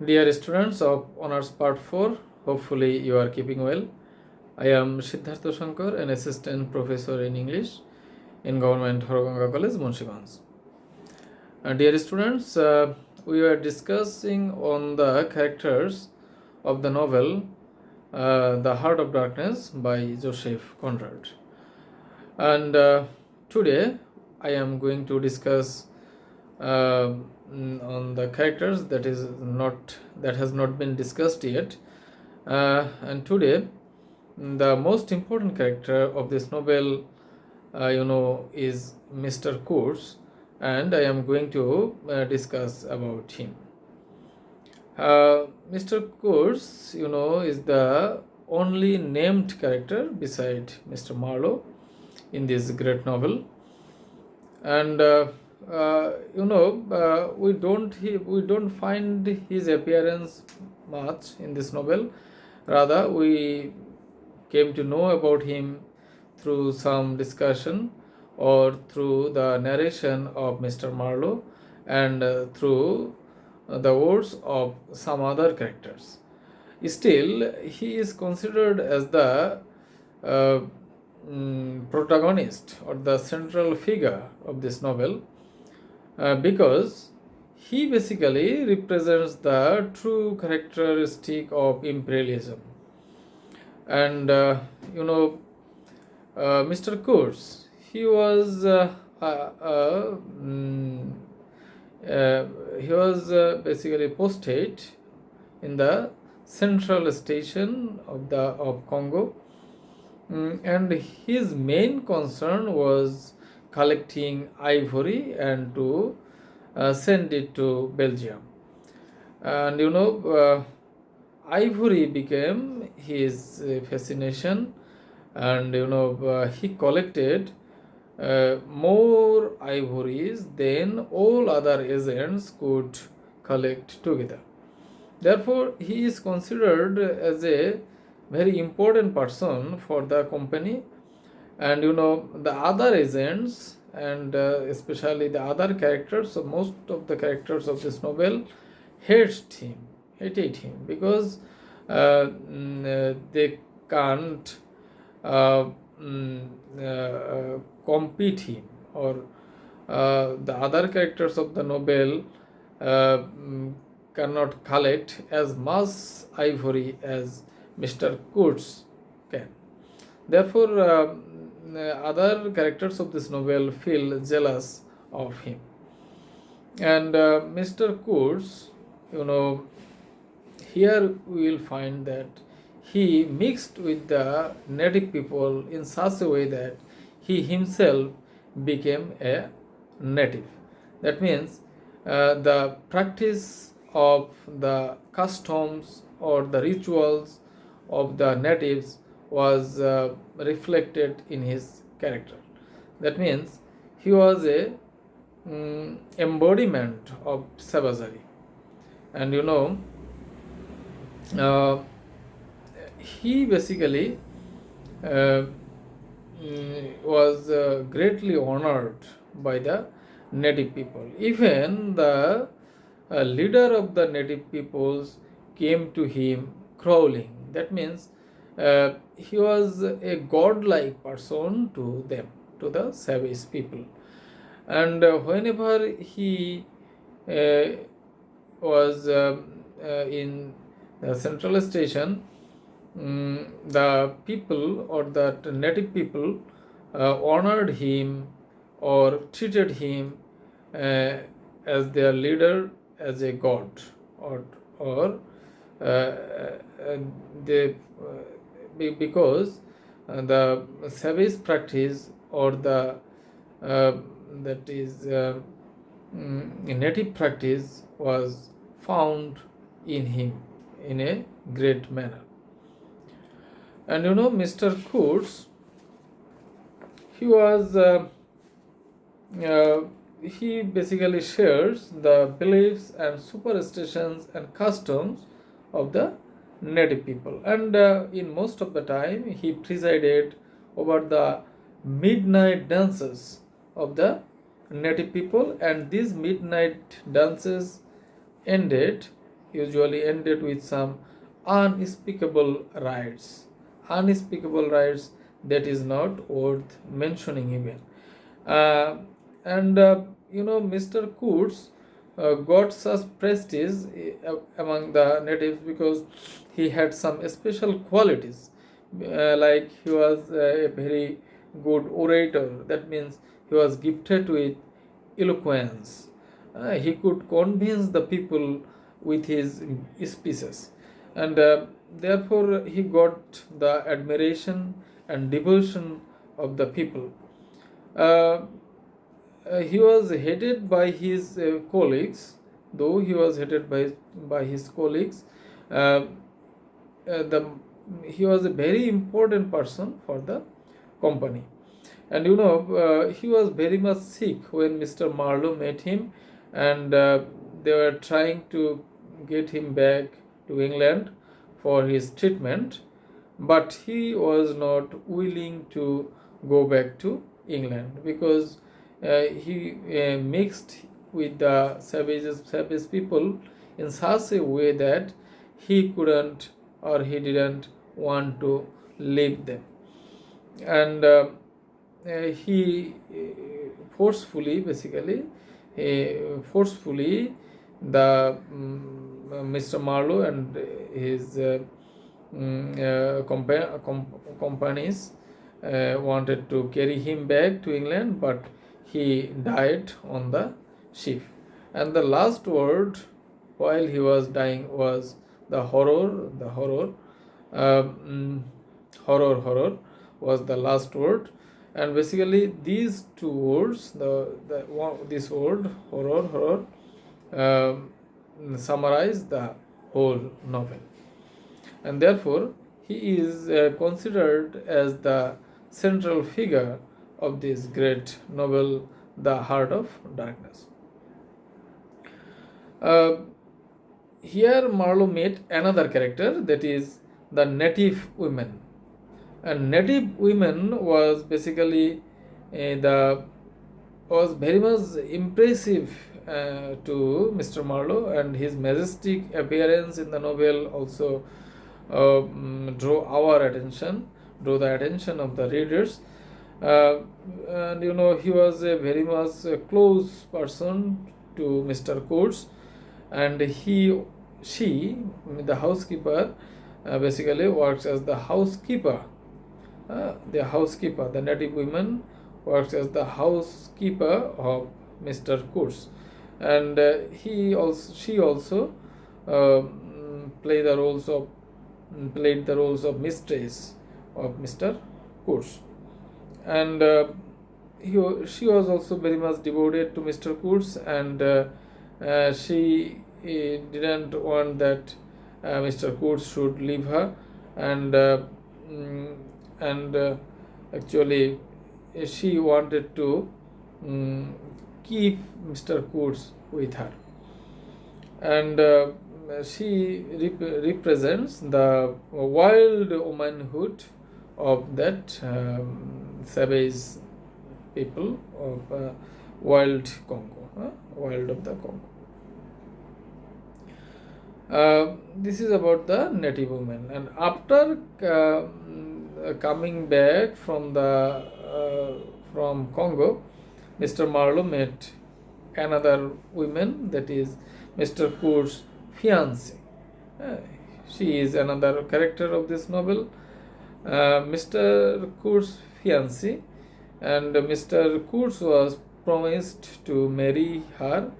Dear students of Honors Part 4, hopefully you are keeping well. I am Siddhartha Shankar, an assistant professor in English in Government Horoganga College, Munshiganj. Dear students, we are discussing on the characters of the novel The Heart of Darkness by Joseph Conrad. And today I am going to discuss on the characters that has not been discussed yet. And today the most important character of this novel is Mr. Kurtz, and I am going to discuss about him. Mr. Kurtz, is the only named character beside Mr. Marlowe in this great novel. And we don't find his appearance much in this novel. Rather, we came to know about him through some discussion or through the narration of Mr. Marlowe and through the words of some other characters. Still, he is considered as the uh, protagonist or the central figure of this novel because he basically represents the true characteristic of imperialism. And Mr. Kurtz, he was basically posted in the central station of Congo, and his main concern was collecting ivory and to send it to Belgium. And ivory became his fascination, and he collected more ivories than all other agents could collect together. Therefore, he is considered as a very important person for the company, and the other agents and especially the other characters, so most of the characters of this novel hated him because they can't compete him, or the other characters of the novel cannot collect as much ivory as Mr. Kurtz can. Therefore, other characters of this novel feel jealous of him. And Mr. Kurtz, here we will find that he mixed with the native people in such a way that he himself became a native. That means the practice of the customs or the rituals of the natives was reflected in his character. That means he was a embodiment of savagery. And uh, he basically was greatly honored by the native people. Even the leader of the native peoples came to him crawling. That means he was a godlike person to them, to the savage people. And whenever he uh, was in the central station, the people or the native people honored him or treated him as their leader, as a god, or they because the savage practice or the that is native practice was found in him in a great manner. And Mr. Kurtz, he was he basically shares the beliefs and superstitions and customs of the native people, and in most of the time he presided over the midnight dances of the native people, and these midnight dances ended usually ended with some unspeakable rights. Unspeakable rights that is not worth mentioning even. Uh, and Mr. Kurtz got such prestige among the natives because he had some special qualities. Like he was a very good orator. That means he was gifted with eloquence. He could convince the people with his speeches, and therefore he got the admiration and devotion of the people. Uh, he was hated by his colleagues, though he was hated by his colleagues. Uh, the He was a very important person for the company, and he was very much sick when Mr. Marlowe met him, and they were trying to get him back to England for his treatment, but he was not willing to go back to England because he mixed with the savage people in such a way that he couldn't or he didn't want to leave them, and he forcefully basically forcefully the Mr. Marlowe and his companies wanted to carry him back to England, but he died on the ship. And the last word while he was dying was the horror. Um, horror was the last word, and basically these two words, this word horror, summarize the whole novel, and therefore he is considered as the central figure of this great novel, The Heart of Darkness. Uh, Here Marlowe met another character, that is the native women. And native women was basically the was very much impressive to Mr. Marlowe, and his majestic appearance in the novel also drew the attention of the readers. And he was a very much close person to Mr. Kurtz, and she, the housekeeper, basically works as the housekeeper. The native woman works as the housekeeper of Mr. Kurtz, and she also played the roles of mistress of Mr. Kurtz, and she was also very much devoted to Mr. Kurtz, and she didn't want that Mr. Kurtz should leave her, and actually she wanted to keep Mr. Kurtz with her, and she represents the wild womanhood of that savage people of wild Congo, wild of the Congo. This is about the native women, and after coming back from Congo, Mr. Marlowe met another woman, that is Mr. Kurtz's fiancée. She is another character of this novel, Mr. Kurtz's fiancée, and Mr. Kurtz was promised to marry her,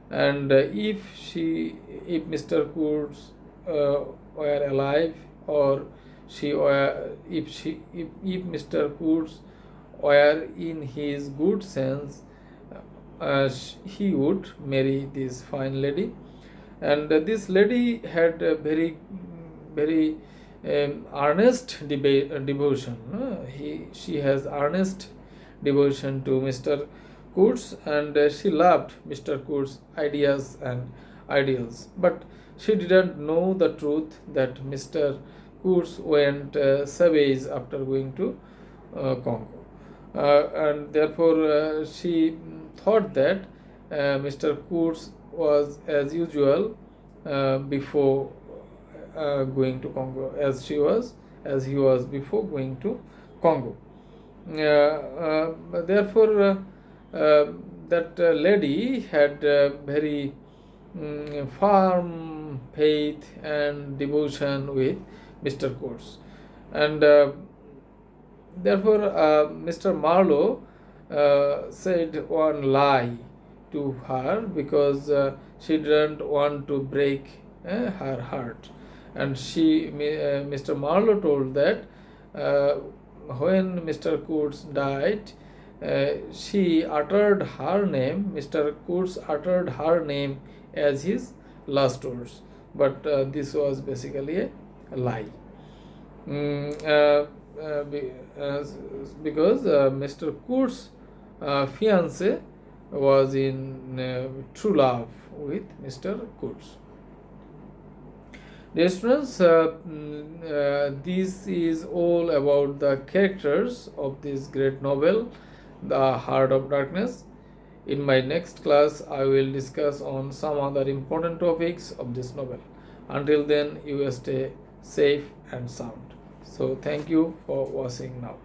and if Mr. Kurtz were alive, or if Mr. Kurtz were in his good sense, he would marry this fine lady, and this lady had a very earnest devotion. She has earnest devotion to Mr. Kurtz, and she loved Mr. Kurtz's ideas and ideals, but she didn't know the truth that Mr. Kurtz went savage after going to Congo, and therefore she thought that Mr. Kurtz was, as usual, before going to Congo, as he was before going to Congo. Therefore, that lady had very firm faith and devotion with Mr. Kurtz, and therefore Mr. Marlowe said one lie to her because she didn't want to break her heart, and Mr. Marlowe told that when Mr. Kurtz died, she uttered her name. Mr. Kurtz uttered her name as his last words, but this was basically a lie. Because Mr. Kurtz's fiance was in true love with Mr. Kurtz. Dear students, this is all about the characters of this great novel, The Heart of Darkness. In my next class, I will discuss on some other important topics of this novel. Until then, you stay safe and sound. So thank you for watching now.